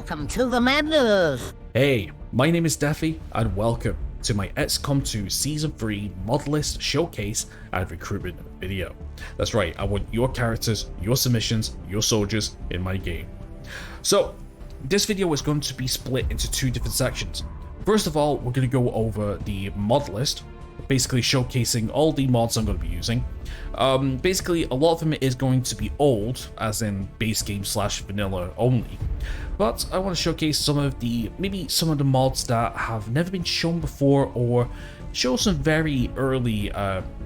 Welcome to the madness! Hey, my name is Deafy, and welcome to my XCOM 2 Season 3 Modlist Showcase and Recruitment video. That's right, I want your characters, your submissions, your soldiers in my game. So, this video is going to be split into two different sections. First of all, we're going to go over the mod list, basically showcasing all the mods I'm going to be using. Basically, a lot of them is going to be old, as in base game / vanilla only. But I want to showcase some of the mods that have never been shown before, or show some very early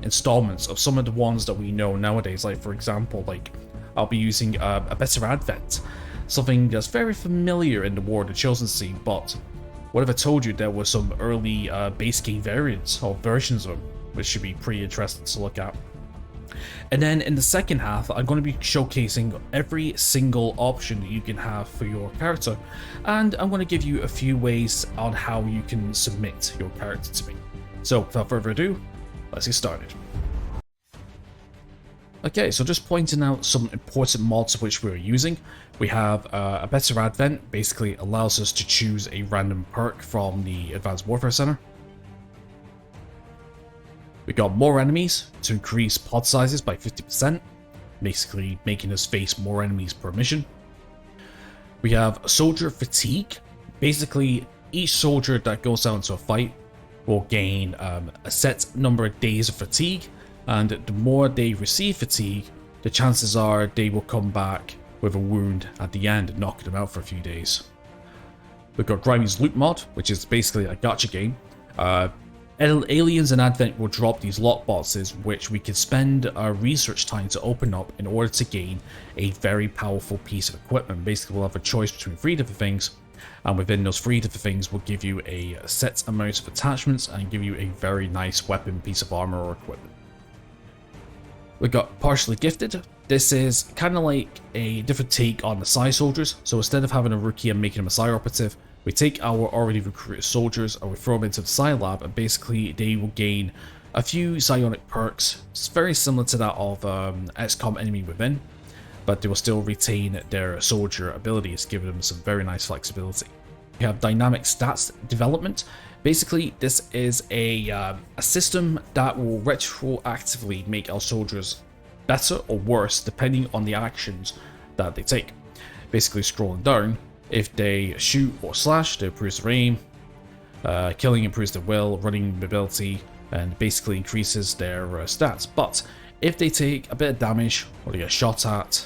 installments of some of the ones that we know nowadays. Like, for example, I'll be using a better advent, something that's very familiar in the War of the Chosen scene, but what if I told you there were some early base game variants or versions of them, which should be pretty interesting to look at. And then in the second half, I'm going to be showcasing every single option that you can have for your character, and I'm going to give you a few ways on how you can submit your character to me. So without further ado, let's get started. Okay, so just pointing out some important mods which we're using. We have a better advent, basically allows us to choose a random perk from the Advanced Warfare Center. We got more enemies to increase pod sizes by 50%, basically making us face more enemies per mission. We have soldier fatigue. Basically, each soldier that goes out into a fight will gain a set number of days of fatigue, and the more they receive fatigue, the chances are they will come back with a wound at the end, knocking them out for a few days. We've got Grimey's Loot mod, which is basically a gacha game. Aliens and Advent will drop these lock boxes, which we can spend our research time to open up in order to gain a very powerful piece of equipment. Basically, we'll have a choice between 3 different things, and within those 3 different things, we'll give you a set amount of attachments and give you a very nice weapon, piece of armor, or equipment. We got Partially Gifted. This is kind of like a different take on the Psi soldiers. So instead of having a rookie and making him a Psi operative, we take our already recruited soldiers and we throw them into the Psi lab, and basically they will gain a few psionic perks. It's very similar to that of XCOM Enemy Within, but they will still retain their soldier abilities, giving them some very nice flexibility. We have Dynamic Stats Development. Basically, this is a system that will retroactively make our soldiers better or worse depending on the actions that they take. Basically, scrolling down, if they shoot or slash, they improve their aim, killing improves their will, running mobility, and basically increases their stats. But if they take a bit of damage or they get shot at,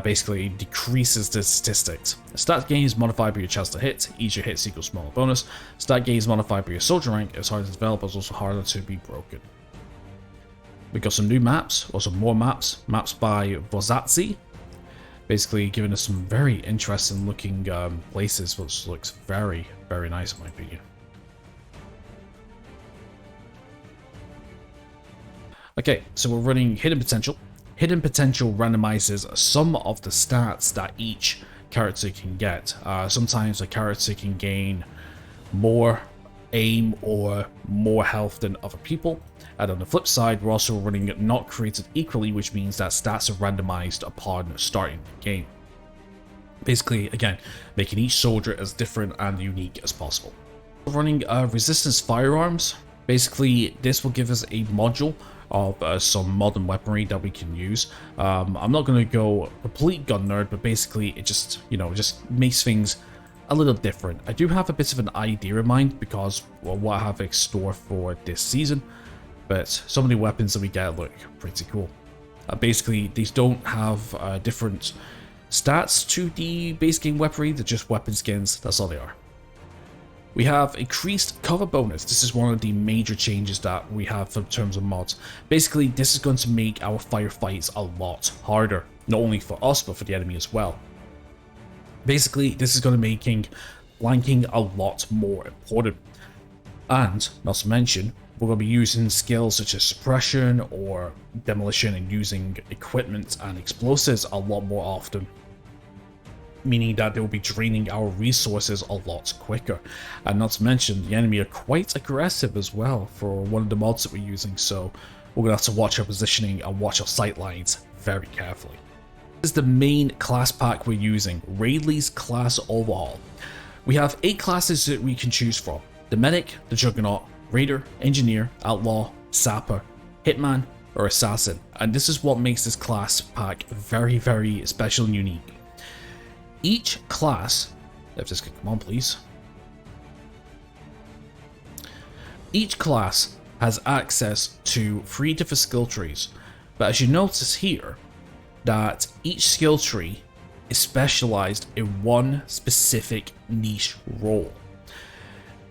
basically decreases the statistics. Stat gain is modified by your chance to hit. Each your hits equals smaller bonus. Stat gain is modified by your soldier rank. It's harder to develop, but it's also harder to be broken. We got some new maps, or some more maps. Maps by Vozatsi. Basically giving us some very interesting looking places, which looks very, very nice in my opinion. Okay, so we're running Hidden Potential. Hidden Potential randomizes some of the stats that each character can get. Sometimes a character can gain more aim or more health than other people. And on the flip side, we're also running Not Created Equally, which means that stats are randomized upon starting the game. Basically, again, making each soldier as different and unique as possible. We're running Resistance Firearms. Basically, this will give us a module of some modern weaponry that we can use. I'm not going to go complete gun nerd, but basically it just, just makes things a little different. I do have a bit of an idea in mind because, well, what I have in store for this season, but some of the weapons that we get look pretty cool. Basically, these don't have different stats to the base game weaponry, they're just weapon skins, that's all they are. We have increased cover bonus. This is one of the major changes that we have in terms of mods. Basically, this is going to make our firefights a lot harder, not only for us, but for the enemy as well. Basically, this is going to make flanking a lot more important. And, not to mention, we're going to be using skills such as suppression or demolition and using equipment and explosives a lot more often, meaning that they will be draining our resources a lot quicker. And not to mention, the enemy are quite aggressive as well for one of the mods that we're using, so we're going to have to watch our positioning and watch our sight lines very carefully. is the main class pack we're using, Rayleigh's Class Overhaul. We have 8 classes that we can choose from: the Medic, the Juggernaut, Raider, Engineer, Outlaw, Sapper, Hitman, or Assassin, and this is what makes this class pack very, very special and unique. Each class, if this could come on please, each class has access to 3 different skill trees, but as you notice here, that each skill tree is specialized in one specific niche role.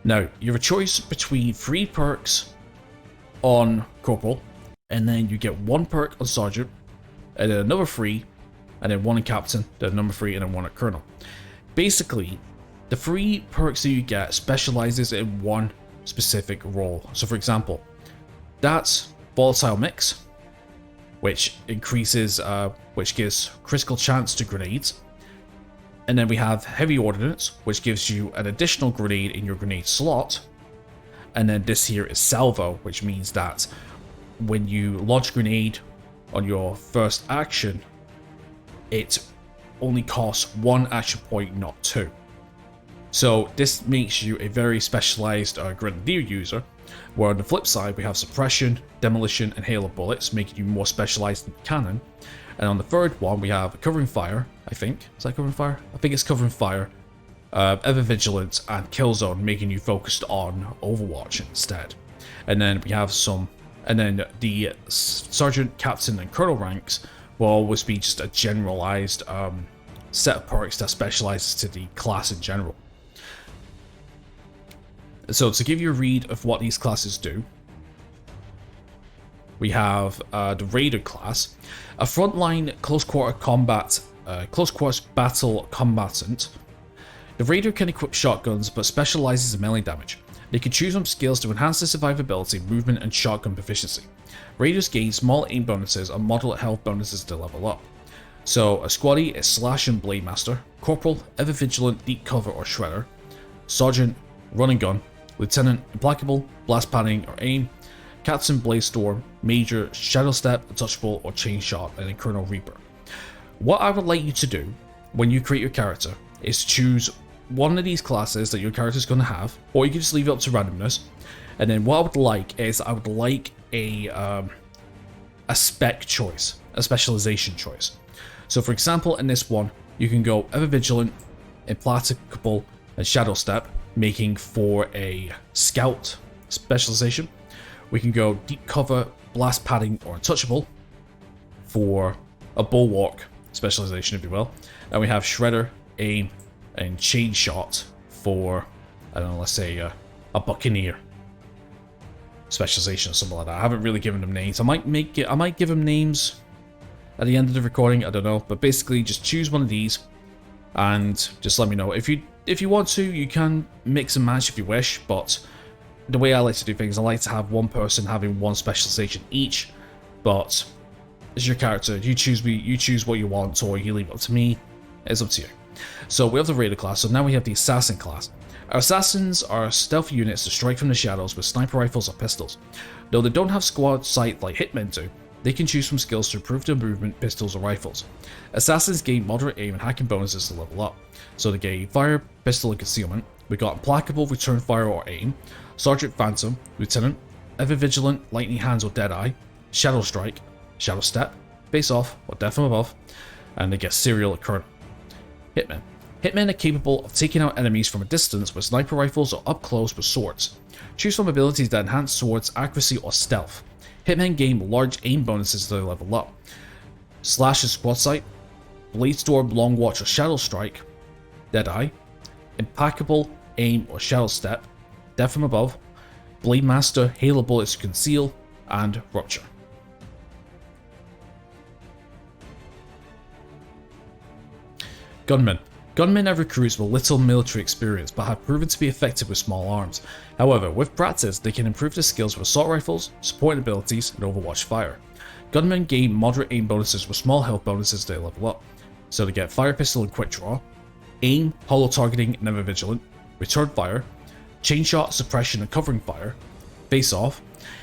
Now, you have a choice between 3 perks on Corporal, and then you get 1 perk on Sergeant, and then another 3, and then 1 on Captain, then number 3, and then 1 at Colonel. Basically, the 3 perks that you get specializes in one specific role. So for example, that's Volatile Mix, which increases, which gives critical chance to grenades. And then we have Heavy Ordnance, which gives you an additional grenade in your grenade slot. And then this here is Salvo, which means that when you launch a grenade on your first action, it only costs 1 action point, not 2. So this makes you a very specialized Grenadier user, where on the flip side we have Suppression, Demolition, and Hail of Bullets, making you more specialized in cannon. And on the third one we have Covering Fire, I think. Is that Covering Fire? I think it's Covering Fire, Ever Vigilant, and Killzone, making you focused on Overwatch instead. And then we have some, and then the Sergeant, Captain, and Colonel ranks will always be just a generalized set of perks that specializes to the class in general. So to give you a read of what these classes do, we have the Raider class, a frontline close quarter battle combatant. The Raider can equip shotguns but specializes in melee damage. They can choose from skills to enhance their survivability, movement, and shotgun proficiency. Raiders gain small aim bonuses and moderate health bonuses to level up. So a squaddy is Slash and Blade Master, Corporal, Ever Vigilant, Deep Cover, or Shredder, Sergeant, Run and Gun, Lieutenant, Implacable, Blast Padding or Aim, Captain, Blaze Storm, Major, Shadow Step, Untouchable, or Chain Shot, and then Colonel Reaper. What I would like you to do when you create your character is choose one of these classes that your character is going to have, or you can just leave it up to randomness. And then what I would like is a spec choice, a specialization choice. So for example, in this one, you can go Ever Vigilant, Implacable, and Shadow Step, making for a Scout specialization. We can go Deep Cover, Blast Padding, or Untouchable for a Bulwark specialization, if you will. And we have Shredder, Aim, and Chain Shot for, I don't know, let's say a Buccaneer specialization or something like that. I haven't really given them names. I might give them names at the end of the recording, I don't know. But basically, just choose one of these and just let me know. If you want to, you can mix and match if you wish, but the way I like to do things, I like to have one person having one specialization each. But as your character, you choose what you want, or you leave it up to me. It's up to you. So we have the Raider class, so now we have the Assassin class. Our Assassins are stealth units that strike from the shadows with sniper rifles or pistols. Though they don't have squad sight like Hitmen do, they can choose from skills to improve their movement, pistols, or rifles. Assassins gain moderate aim and hacking bonuses to level up. So they gain Fire, Pistol, and Concealment. We got Implacable, Return Fire, or Aim, Sergeant Phantom, Lieutenant, Ever Vigilant, Lightning Hands, or Deadeye, Shadow Strike, Shadow Step, Face Off, or Death from Above, and they get Serial at Colonel. Hitmen. Hitmen are capable of taking out enemies from a distance with sniper rifles or up close with swords. Choose from abilities that enhance swords, accuracy, or stealth. Hitmen gain large aim bonuses to level up. Slash is Squad Sight, Blade Storm, Long Watch, or Shadow Strike, Deadeye, Implacable, Aim, or Shadow Step, Death from Above, Blade Master, Hail of Bullets to Conceal, and Rupture. Gunmen. Gunmen are recruits with little military experience, but have proven to be effective with small arms. However, with practice, they can improve their skills with assault rifles, supporting abilities, and Overwatch fire. Gunmen gain moderate aim bonuses with small health bonuses to level up. So they get Fire Pistol and Quick Draw, Aim, Hollow Targeting, and Ever Vigilant, Return Fire, Chain Shot, Suppression, and Covering Fire, Face Off,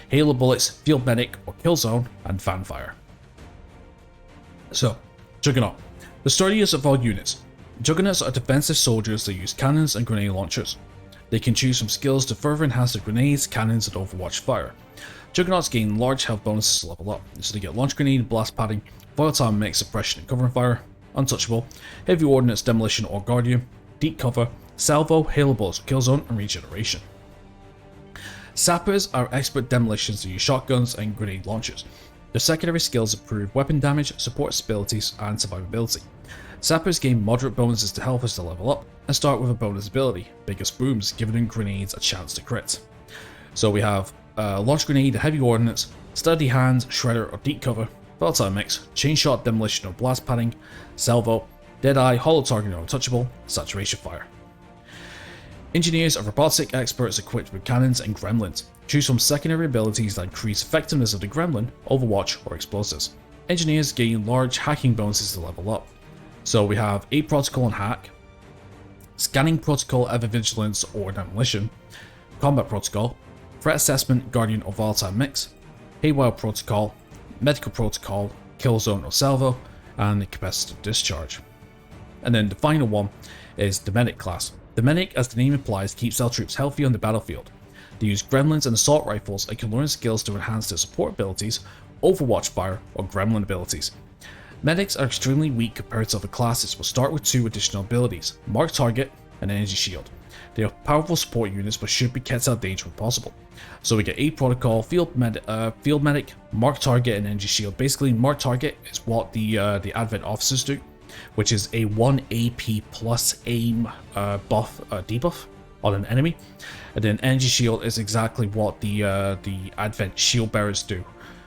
Hail of Bullets, Field Medic, or Kill Zone, and Fan Fire. So, Juggernaut. The sturdiest of all units. Juggernauts are defensive soldiers that use cannons and grenade launchers. They can choose from skills to further enhance their grenades, cannons, and Overwatch fire. Juggernauts gain large health bonuses to level up, so they get launch grenade, blast padding, volatile mix, suppression and covering fire, untouchable, heavy ordnance, demolition or guardian, deep cover, salvo, halo bolts, kill zone, and regeneration. Sappers are expert demolitions that use shotguns and grenade launchers. Their secondary skills improve weapon damage, support abilities, and survivability. Sappers gain moderate bonuses to health as they level up, and start with a bonus ability, Biggest Booms, giving them grenades a chance to crit. So we have launch grenade, heavy ordnance, steady hands, shredder or deep cover, volatile mix, chain shot, demolition or blast padding, salvo, deadeye, hollow target or untouchable, saturation fire. Engineers are robotic experts equipped with cannons and gremlins. Choose from secondary abilities that increase effectiveness of the gremlin, overwatch, or explosives. Engineers gain large hacking bonuses to level up. So we have 8 protocol and hack, scanning protocol, ever vigilance or demolition, combat protocol, threat assessment, guardian or volatile mix, haywire protocol, medical protocol, kill zone or salvo, and capacitive discharge. And then the final one is the medic class. The medic, as the name implies, keeps our troops healthy on the battlefield. They use gremlins and assault rifles and can learn skills to enhance their support abilities, overwatch fire, or gremlin abilities. Medics are extremely weak compared to other classes, but start with 2 additional abilities, Mark Target and Energy Shield. They are powerful support units but should be kept out of danger when possible. So we get 8 Protocol, Field Medic, Mark Target, and Energy Shield. Basically, Mark Target is what the Advent officers do, which is a 1 AP plus aim debuff on an enemy, and then Energy Shield is exactly what the Advent Shield Bearers do.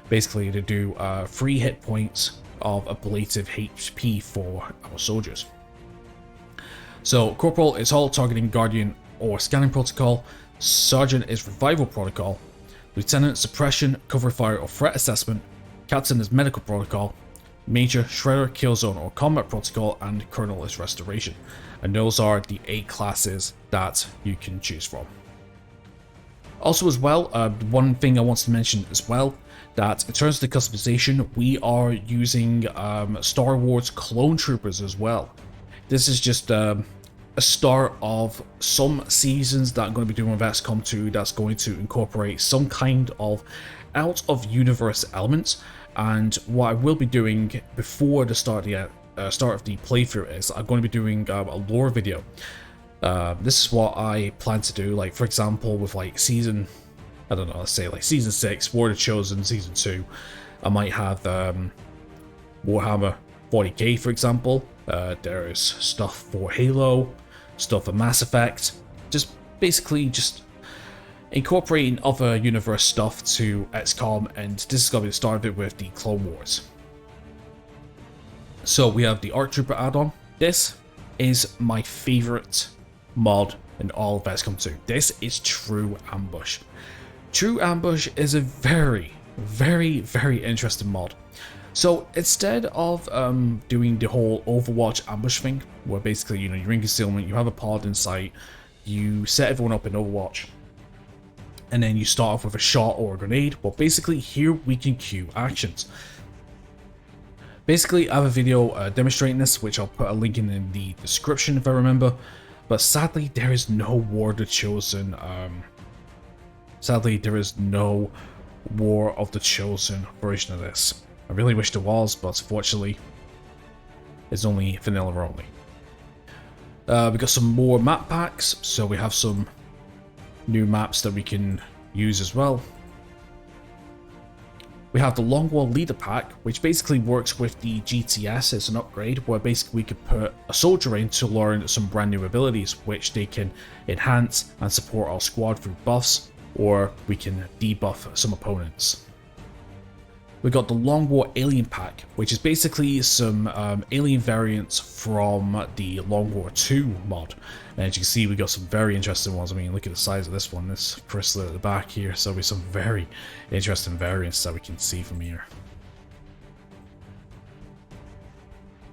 Basically, they do 3 hit points of ablative HP for our soldiers. So Corporal is all targeting, guardian or scanning protocol, Sergeant is revival protocol, Lieutenant suppression, cover fire or threat assessment, Captain is medical protocol, Major, Shredder, Killzone or Combat Protocol, and Colonel is Restoration. And those are the 8 classes that you can choose from. Also as well, one thing I want to mention as well, that in terms of the customization, we are using Star Wars Clone Troopers as well. This is just a start of some seasons that I'm going to be doing with XCOM 2 that's going to incorporate some kind of out-of-universe elements. And what I will be doing before the start of the playthrough is I'm going to be doing a lore video. This is what I plan to do, like for example with like season, I don't know, let's say like season 6, War of the Chosen, season 2, I might have Warhammer 40k for example, there's stuff for Halo, stuff for Mass Effect, just basically just incorporating other universe stuff to XCOM, and this is going to be the start of it with the Clone Wars. So we have the ARC Trooper add-on. This is my favourite mod in all of XCOM 2. This is True Ambush. True Ambush is a very, very, very interesting mod. So instead of doing the whole Overwatch ambush thing, where basically, you know, you're in concealment, you have a pod in sight, you set everyone up in Overwatch, and then you start off with a shot or a grenade, well basically here we can queue actions. Basically I have a video demonstrating this, which I'll put a link in the description if I remember, but sadly there is no War of the Chosen, War of the Chosen version of this. I really wish there was, but unfortunately it's only vanilla only. We got some more map packs, so we have some new maps that we can use as well. We have the Long War Leader Pack, which basically works with the GTS as an upgrade, where basically we could put a soldier in to learn some brand new abilities, which they can enhance and support our squad through buffs, or we can debuff some opponents. We got the Long War Alien Pack, which is basically some alien variants from the Long War 2 mod. And as you can see, we got some very interesting ones. I mean, look at the size of this one, this crystal at the back here. So there's some very interesting variants that we can see from here.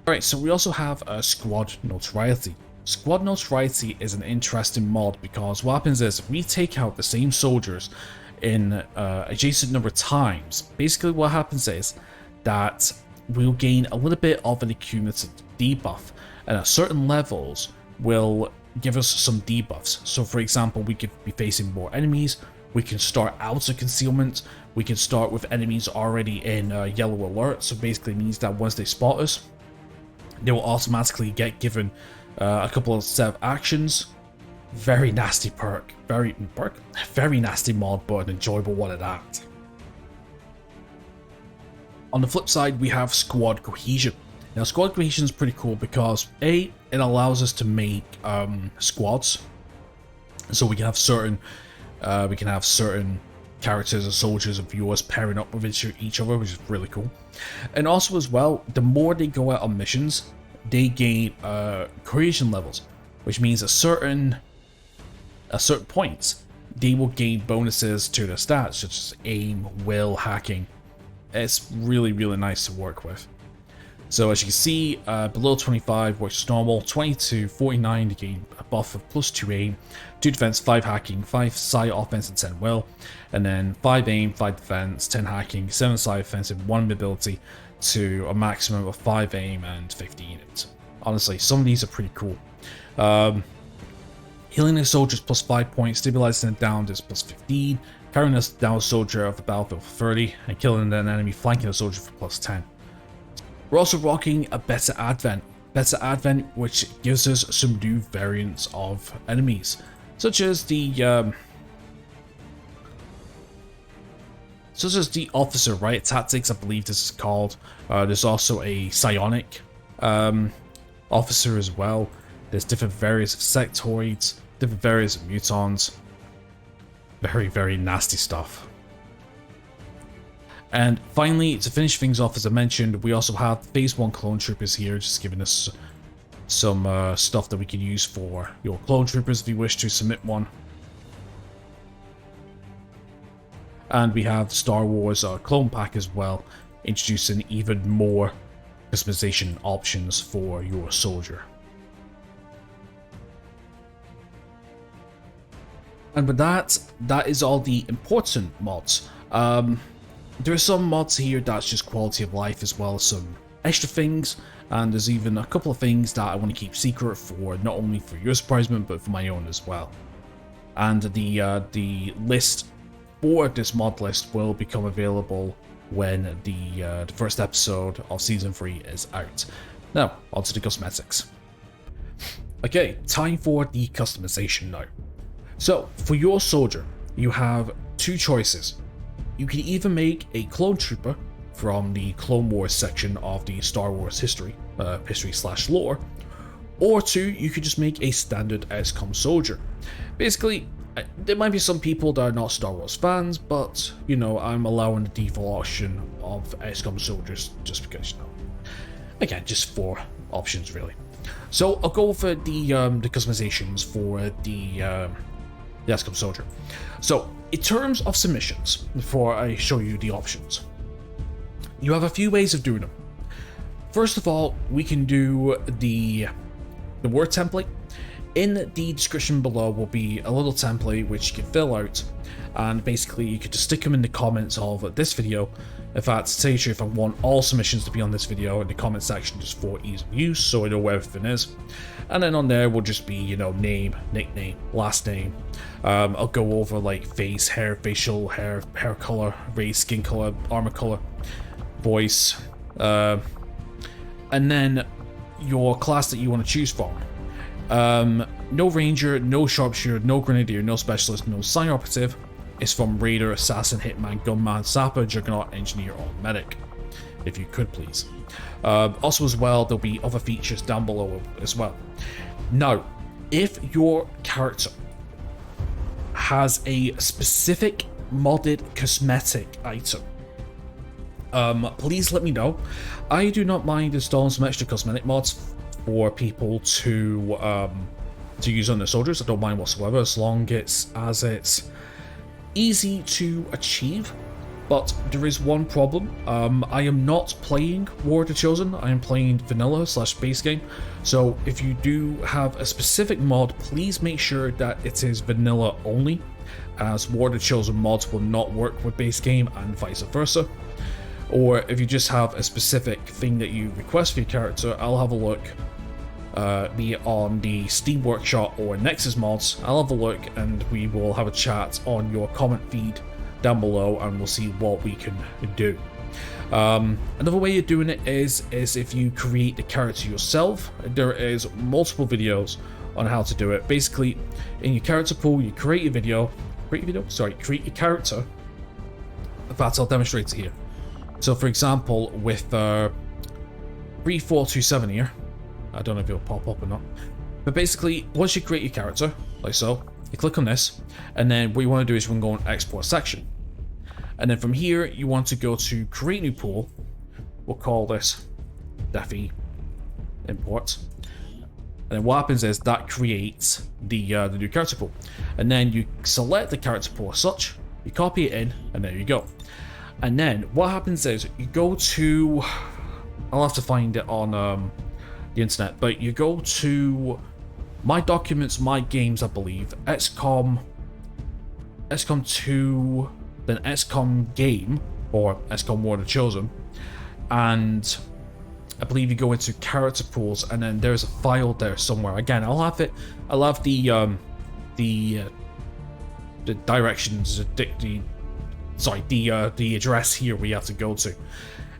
Alright, so we also have Squad Notoriety. Squad Notoriety is an interesting mod because what happens is we take out the same soldiers in adjacent number of times. Basically what happens is that we'll gain a little bit of an accumulative debuff, and at certain levels will give us some debuffs. So for example, we could be facing more enemies, we can start out of concealment, we can start with enemies already in yellow alert, so basically means that once they spot us, they will automatically get given a couple of set of actions. Very nasty perk, very nasty mod, but an enjoyable one at that. On the flip side, we have squad cohesion. Now, squad cohesion is pretty cool because it allows us to make squads, so we can have certain characters and soldiers and viewers pairing up with each other, which is really cool. And also as well, the more they go out on missions, they gain cohesion levels, which means at certain points they will gain bonuses to their stats, such as aim, will, hacking. It's really nice to work with. So as you can see, below 25 works normal, 20 to 49 to gain a buff of +2 aim, 2 defense, 5 hacking, 5 side offense and 10 will, and then 5 aim, 5 defense, 10 hacking, 7 side offensive, 1 mobility to a maximum of 5 aim and 50 units. Honestly, some of these are pretty cool. Healing a soldier is +5 points, stabilizing a downed is +15, carrying a down soldier of the battlefield for 30, and killing an enemy flanking a soldier for +10. We're also rocking a Better Advent. Better Advent, which gives us some new variants of enemies, such as the Officer Riot Tactics, I believe this is called. There's also a Psionic Officer as well. There's different variants of sectoids, different variants of mutons. Very nasty stuff. And finally, to finish things off, as I mentioned, we also have Phase 1 Clone Troopers here, just giving us some stuff that we can use for your Clone Troopers if you wish to submit one. And we have Star Wars Clone Pack as well, introducing even more customization options for your soldier. And with that is all the important mods. There are some mods here that's just quality of life, as well as some extra things, and there's even a couple of things that I want to keep secret for, not only for your surprisement, but for my own as well. And the list for this mod list will become available when the first episode of Season 3 is out. Now, onto the cosmetics. Okay, time for the customization now. So, for your soldier, you have two choices. You can either make a clone trooper from the Clone Wars section of the Star Wars history/lore, or two, you could just make a standard XCOM soldier. Basically, there might be some people that are not Star Wars fans, but you know, I'm allowing the default option of XCOM soldiers just because, you know, again, just for options really. So I'll go over the customizations for the XCOM soldier. So in terms of submissions, before I show you the options, you have a few ways of doing them. First of all, we can do the word template. In the description below will be a little template which you can fill out, and basically you could just stick them in the comments of this video. In fact, to tell you the truth, I want all submissions to be on this video in the comment section just for ease of use, so I know where everything is. And then on there will just be, you know, name, nickname, last name. I'll go over like face, hair, facial hair, hair color, race, skin color, armor color, voice, and then your class that you want to choose from. No ranger, no sharpshooter, no grenadier, no specialist, no sign operative. It's from raider, assassin, hitman, gunman, sapper, juggernaut, engineer, or medic, if you could please. Also as well, there'll be other features down below as well. Now, if your character has a specific modded cosmetic item, please let me know. I do not mind installing some extra cosmetic mods for people to use on their soldiers. I don't mind whatsoever, as long as it's easy to achieve. But there is one problem. I am not playing War of the Chosen. I am playing vanilla / base game. So if you do have a specific mod, please make sure that it is vanilla only, as War of the Chosen mods will not work with base game and vice versa. Or if you just have a specific thing that you request for your character, I'll have a look, be it on the Steam Workshop or Nexus Mods. I'll have a look and we will have a chat on your comment feed down below, and we'll see what we can do. Another way of doing it is if you create the character yourself. There is multiple videos on how to do it. Basically, in your character pool, you create your create your character. In fact, I'll demonstrate it here. So for example, with 3427 here, I don't know if it'll pop up or not, but basically, once you create your character, like so, you click on this, and then what you want to do is you want to go on export section. And then from here, you want to go to create new pool. We'll call this Defi import. And then what happens is that creates the new character pool. And then you select the character pool as such, you copy it in, and there you go. And then what happens is you go to, I'll have to find it on the internet, but you go to My Documents, My Games, I believe, XCOM 2, then XCOM Game, or XCOM War of the Chosen, and I believe you go into character pools, and then there's a file there somewhere. Again, I'll have the directions, the address here we have to go to.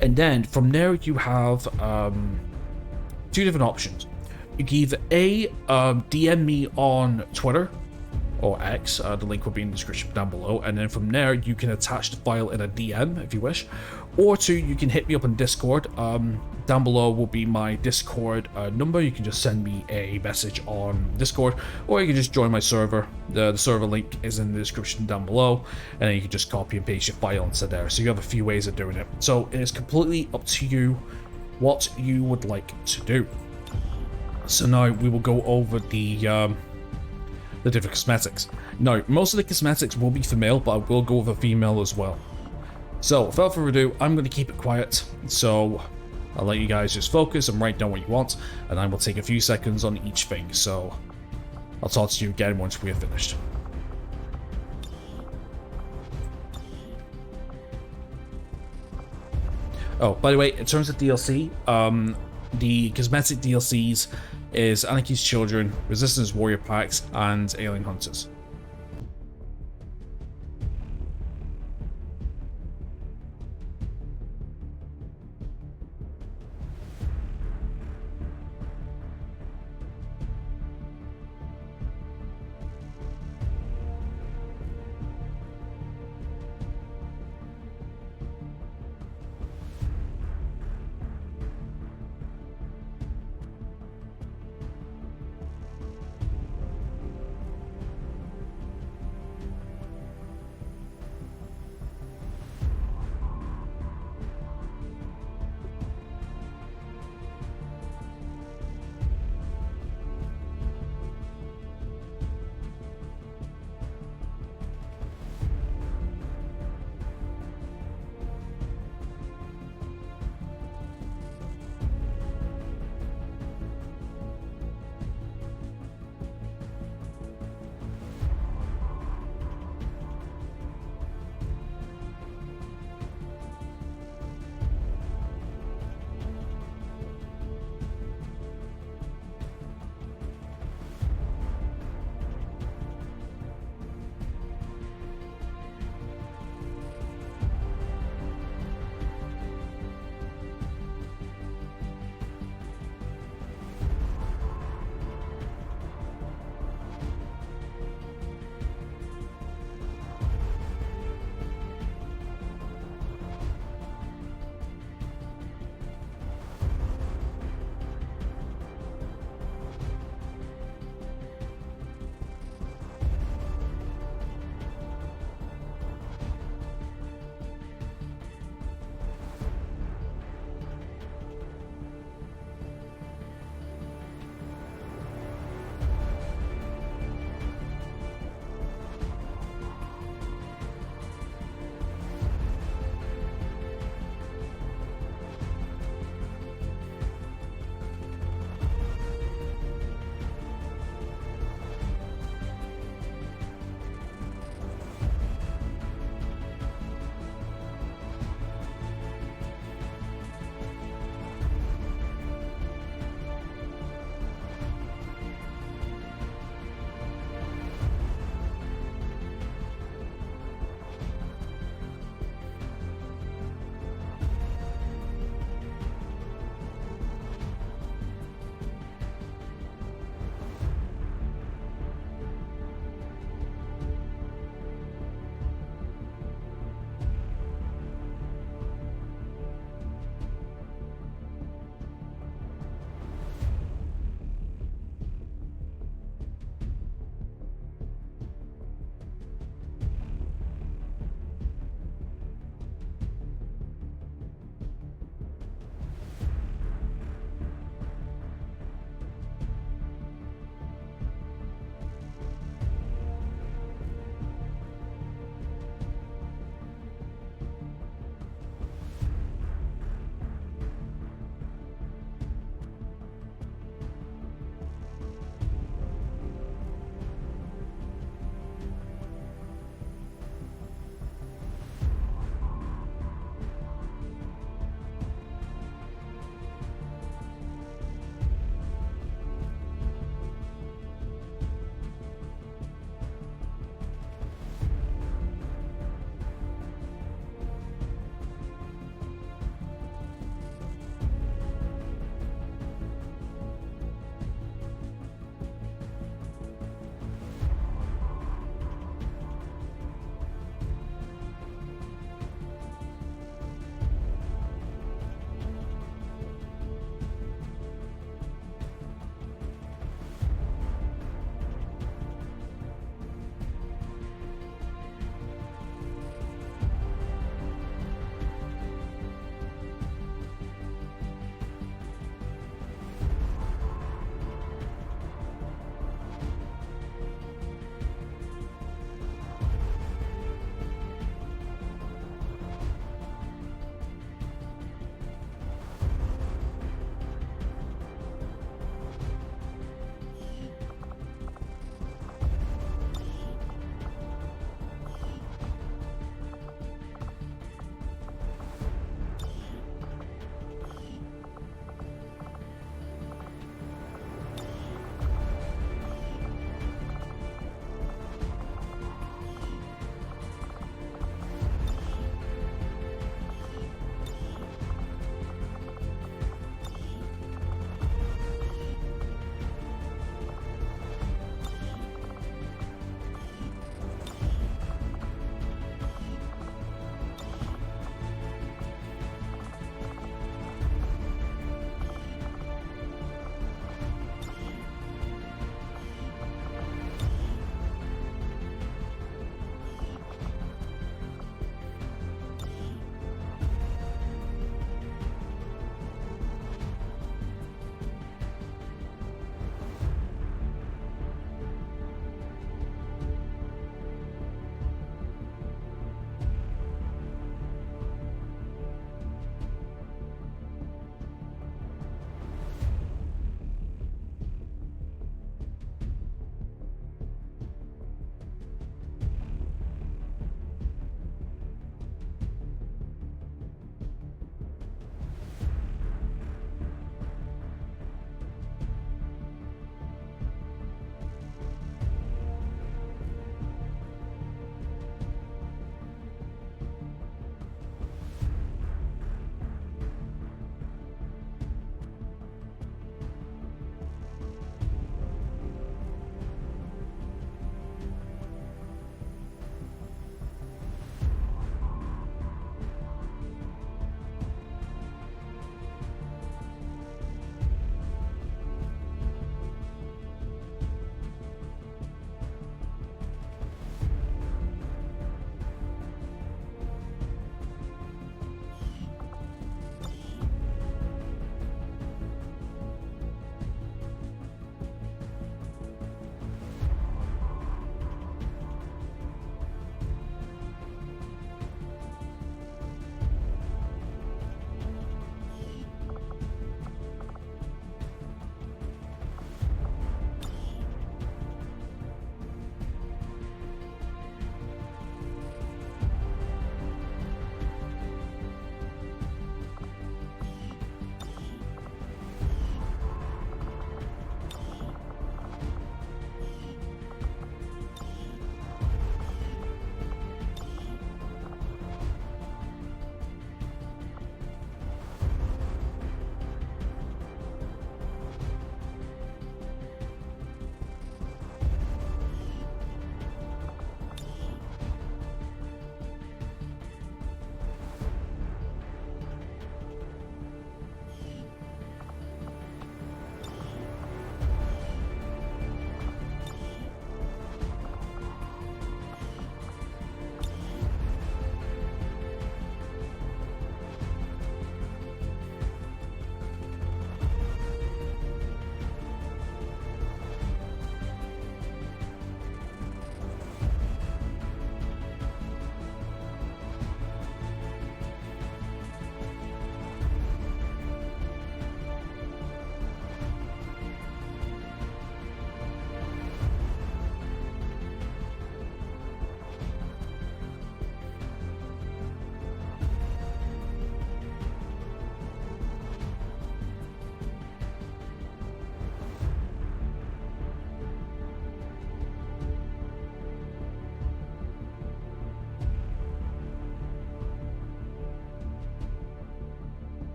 And then from there you have two different options. You can either DM me on Twitter or X, the link will be in the description down below, and then from there you can attach the file in a DM if you wish, or two, you can hit me up on Discord. Down below will be my Discord number. You can just send me a message on Discord, or you can just join my server. The server link is in the description down below, and then you can just copy and paste your file into there. So you have a few ways of doing it. So it is completely up to you what you would like to do. So now we will go over the different cosmetics. Now, most of the cosmetics will be for male, but I will go over female as well. So without further ado, I'm going to keep it quiet. So I'll let you guys just focus and write down what you want, and I will take a few seconds on each thing. So I'll talk to you again once we are finished. Oh, by the way, in terms of DLC, the cosmetic DLCs is Anarchy's Children, Resistance Warrior Packs, and Alien Hunters.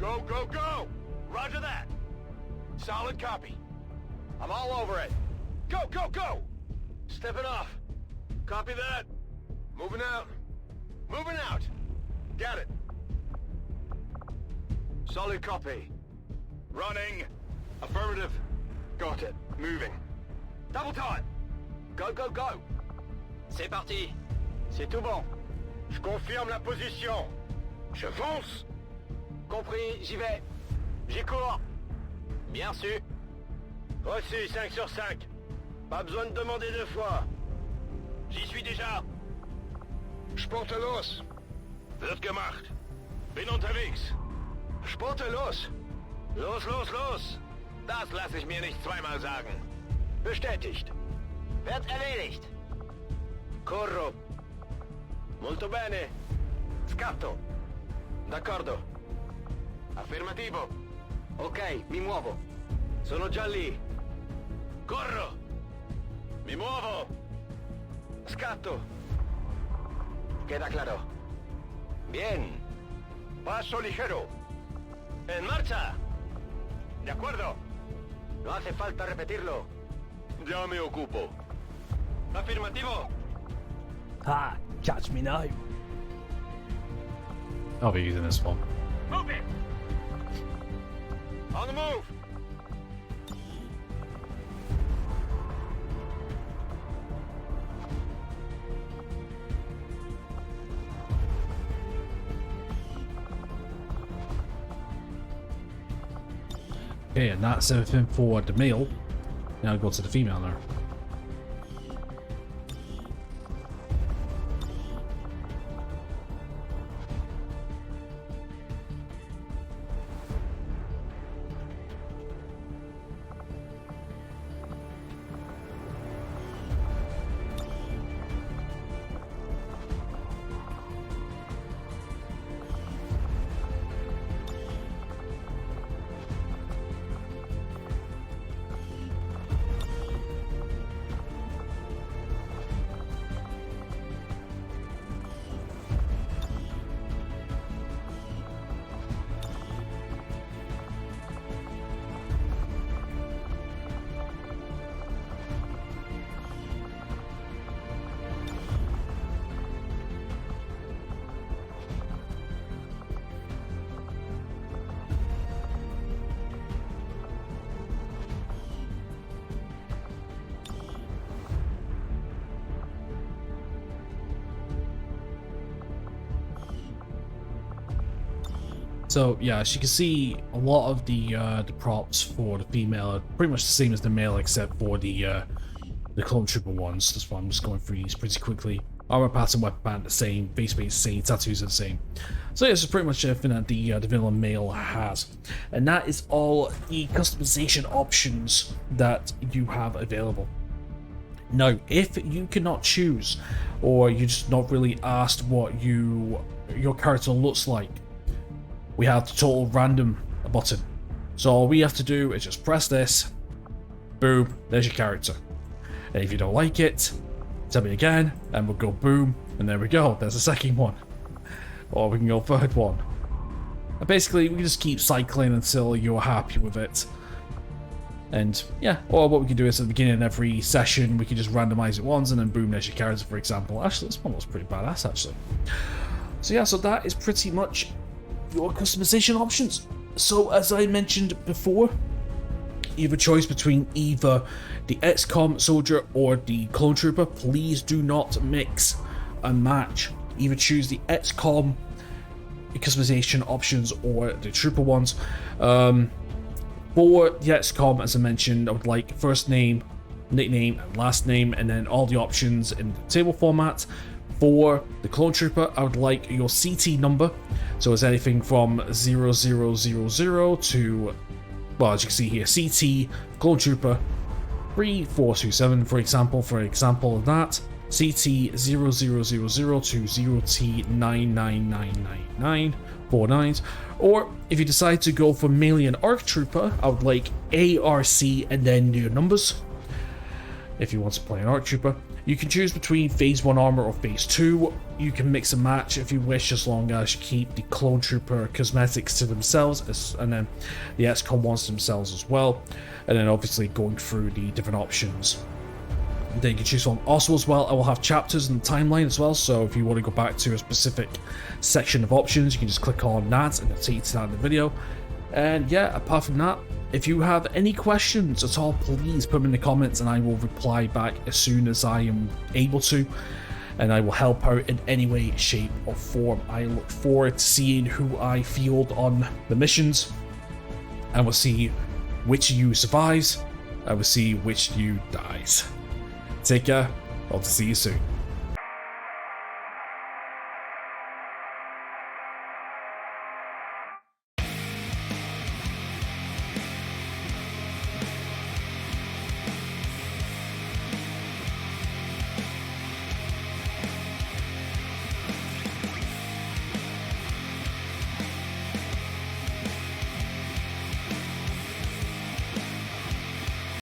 Go, go, go! Roger that! Solid copy. I'm all over it. Go, go, go! Stepping off. Copy that. Moving out. Moving out! Got it. Solid copy. Running. Affirmative. Got it. Moving. Double time! Go, go, go! C'est parti! C'est tout bon. Je confirme la position. Je fonce! Compris, j'y vais. J'y cours. Bien su. Reçu, 5 sur 5. Pas besoin de demander 2 fois. J'y suis déjà. Sporte los. Wird gemacht. Bin unterwegs. Sporte los. Los, los, los. Das lasse ich mir nicht zweimal sagen. Bestätigt. Wird erledigt. Corro. Molto bene. Scatto. D'accordo. Affermativo. Ok, mi muovo. Sono già lì. Corro. Mi muovo. Scatto. Queda claro. Bien. Paso ligero. En marcha. De acuerdo. No hace falta repetirlo. Ya me ocupo. Afirmativo. Ha! Catch me now. I'll be using this one. Move it. On the move. Okay, and that's everything for the male. Now I'll go to the female now. So yeah, as you can see, a lot of the props for the female are pretty much the same as the male, except for the clone trooper ones. That's why I'm just going through these pretty quickly. Armor pattern, weapon pattern the same, face paint the same, tattoos are the same. So yeah, this is pretty much everything that the vanilla male has, and that is all the customization options that you have available. Now, if you cannot choose, or you're just not really asked what your character looks like, we have the total random button. So all we have to do is just press this, boom, there's your character. And if you don't like it, tell me again, and we'll go boom, and there we go, there's a second one. Or we can go third one. And basically, we can just keep cycling until you're happy with it. And yeah, or what we can do is at the beginning of every session, we can just randomize it once, and then boom, there's your character, for example. Actually, this one looks pretty badass, actually. So yeah, so that is pretty much your customization options. So as I mentioned before, you have a choice between either the XCOM soldier or the clone trooper. Please do not mix and match. Either choose the XCOM customization options or the trooper ones. For the XCOM, as I mentioned, I would like first name, nickname, and last name, and then all the options in the table format. For the clone trooper, I would like your CT number, so it's anything from 0000 to, well, as you can see here, CT clone trooper 3427, for example of that. CT 0000 to 0T9999949. Or if you decide to go for melee and arc trooper, I would like ARC and then your numbers. if you want to play an ARC Trooper. You can choose between Phase 1 armor or Phase 2. You can mix and match if you wish, as long as you keep the Clone Trooper cosmetics to themselves, and then the XCOM ones themselves as well. And then obviously going through the different options. Then you can choose from. Also as well, I will have chapters in the timeline as well, so if you want to go back to a specific section of options, you can just click on that and it'll take you to that in the video. And yeah, apart from that, if you have any questions at all, please put them in the comments and I will reply back as soon as I am able to. And I will help out in any way, shape or form. I look forward to seeing who I field on the missions. And we'll see which of you survives. I will see which of you dies. Take care. Hope to see you soon.